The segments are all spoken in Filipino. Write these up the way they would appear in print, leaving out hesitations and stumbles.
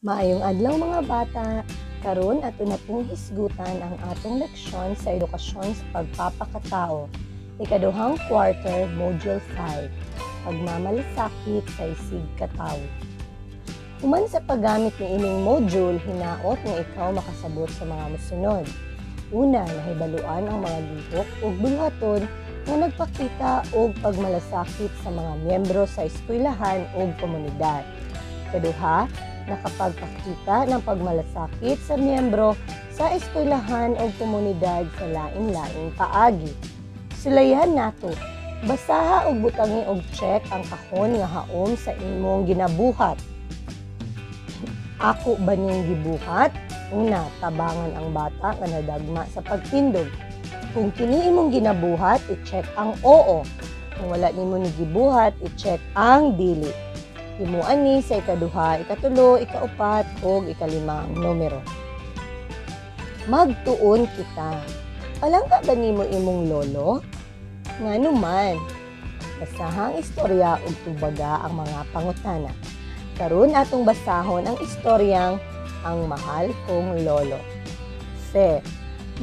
Maayong adlaw mga bata. Karon ato na pong hisgutan ang atong leksyon sa edukasyon sa pagpapakatao. Ikaduhang quarter, module 5. Pagmamalasakit sa isig katawo. Human sa paggamit ni ining module, hinaot nga ikaw makasabot sa mga mosunod. Una, nahibaluan ang mga lihok o bulhaton nga nagpakita og pagmalasakit sa mga miyembro sa eskwelahan o komunidad. Ikaduha, nakapagpakita ng pagmalasakit sa miyembro sa eskwelahan o komunidad sa lain-laing paagi. Sulayan nato, basaha og butangi og check ang kahon nga haom sa imong ginabuhat. Ako ba niyang gibuhat? Una, tabangan ang bata nga nadagma sa pagtindog. Kung kini imong ginabuhat, i-check ang oo. Kung wala nimo ni gibuhat, i-check ang dili. Himuan ni sa ikaduha, ikatulo, ikaupat, o ikalimang numero. Magtuon kita. Palangga ba nimo imong lolo? Nganuman, basahang istorya ug tubaga ang mga pangutana. Karon atong basahon ang istoryang Ang Mahal Kong Lolo. Fe,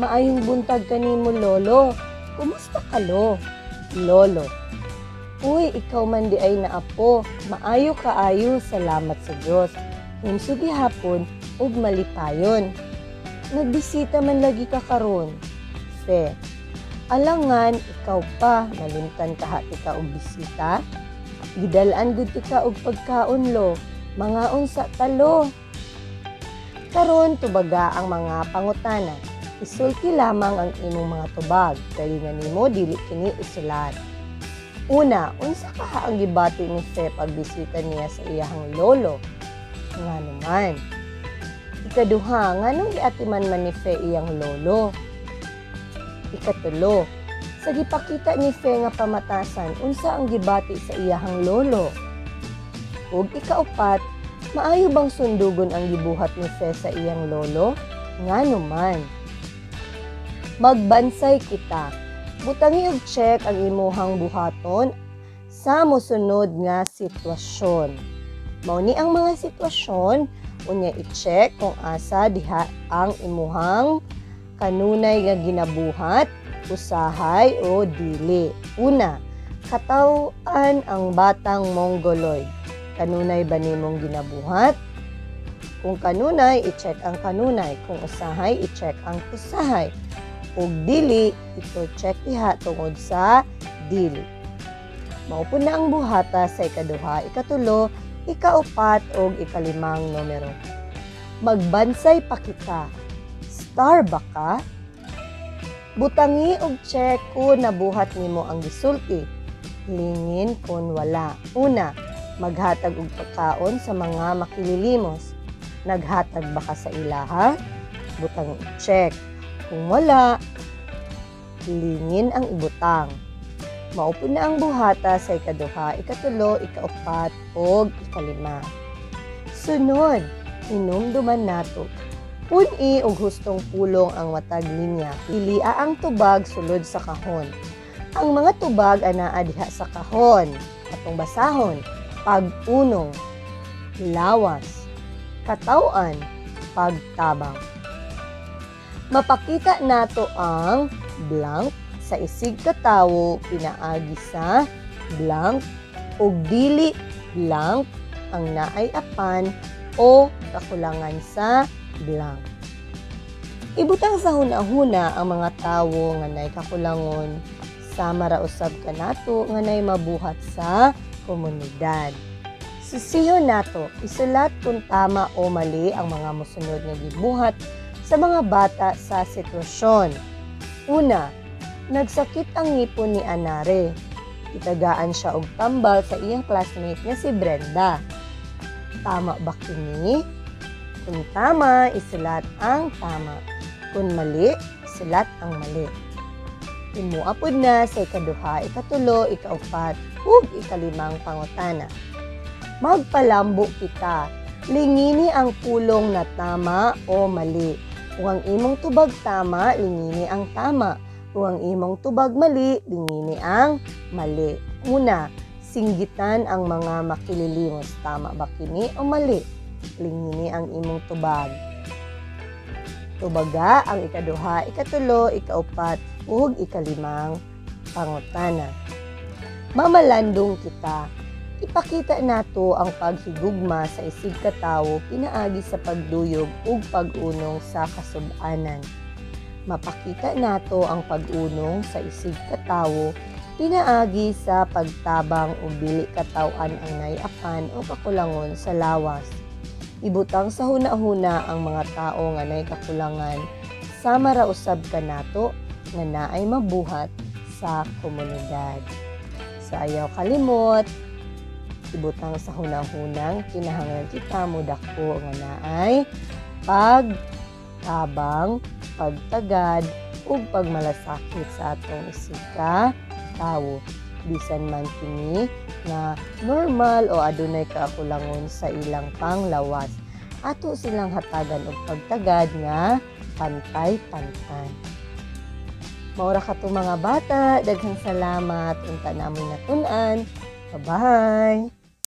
maayong buntag kanimo lolo. Kumusta ka lo? Lolo, uy, ikaw man di ay naapo, maayo kaayo, salamat sa Dios. Himsugi hapon ug malipayon. Nagbisita man lagi ka karon. Fe, alangan ikaw pa, malimtan ka ka og bisita. Gidalaan gud ka og pagkaon lo, mga unsa talo. Karon tubaga ang mga pangutana. Isulti lamang ang imong mga tubag, kay nga nimo dili kini isulat. Una, unsa ka ang gibati ni Fe pagbisita niya sa iyahang lolo? Nganuman. Ikaduha, nganong giatiman man ni Fe iyang lolo? Ikatulo, sa gipakita ni Fe nga pamatasan, unsa ang gibati sa iyahang lolo? Ug ikaupat, maayo bang sundugon ang gibuhat ni Fe sa iyang lolo? Nganuman. Magbansay kita. Butangi og check ang imuhang buhaton sa mosunod nga sitwasyon. Mao ni ang mga sitwasyon, unya i-check kung asa diha ang imuhang kanunay nga ginabuhat, usahay o dili. Una, katawan ang batang mongoloid. Kanunay ba nimong ginabuhat? Kung kanunay, i-check ang kanunay. Kung usahay, i-check ang usahay. Ug dili, ito check diha tungod sa dili. Maupo na ang buhata sa ikaduha, ikatulo, ikaupat ug ikalimang numero. Magbansay pa kita. Star ba ka? Butangi og check kung nabuhat nimo ang gisulti. Lingin kung wala. Una, maghatag og pagkaon sa mga makililimos. Naghatag ba ka sa ilaha? Butangi og check. Kung wala, lingin ang ibutang. Maupo na ang buhata sa ikaduha, ikatulo, ikaupat, o ikalima. Sunod, hinumduman nato. Puni og hustong pulong ang matag linya. Pilia ang tubag sulod sa kahon. Ang mga tubag anaa diha sa kahon. Atong basahon, pag-unong, lawas, katawan, pagtabang. Mapakita nato ang blank sa isig katawo pinaagi sa blank ug dili blank ang naay apan o kakulangan sa blank. Ibutang sa hunahuna ang mga tawo nga nay kakulangon sa marausab kanato nga nay mabuhat sa komunidad. Susihon nato, isulat kung tama o mali ang mga mosunod nga gibuhat sa mga bata sa sitwasyon. Una, nagsakit ang ngipon ni Anare. Itagaan siya og tambal sa iyang classmate nga si Brenda. Tama ba kini? Kung tama, isulat ang tama. Kung mali, isulat ang mali. Himuapod na sa ikaduha, ikatulo, ikaupat, ug ikalimang pangutana. Magpalambo kita. Lingini ang pulong na tama o mali. Kung ang imong tubag tama, lingini ang tama. Kung ang imong tubag mali, lingini ang mali. Una, singgitan ang mga makililimos. Tama ba kini o mali? lingini ang imong tubag. Tubaga ang ikaduha, ikatulo, ikaupat, ug ikalimang pangutana. Mamalandong kita. Ipakita nato ang paghigugma sa isig ka tawo pinaagi sa pagduyog ug pag-unong sa kasub-anan. Mapakita nato ang pag-unong sa isig ka tawo pinaagi sa pagtabang o dili katawan ang nayapan o kakulangon sa lawas. Ibutang sa hunahuna ang mga tao nga nay kakulangan sama ra usab kanato nga naay mabuhat sa komunidad. So ayaw kalimot, ibutang sa hunahunang kinahanglan kita mo dako nga naay pagtabang, pagtagad ug pagmalasakit sa atong isig ka tawo. Bisan man kini nga normal o adunay kakulangon sa ilang panglawas, ato silang hatagan og pagtagad nga pantay-pantay. Maura ka to mga bata, daghang salamat unta namoy natun-an. Bye-bye.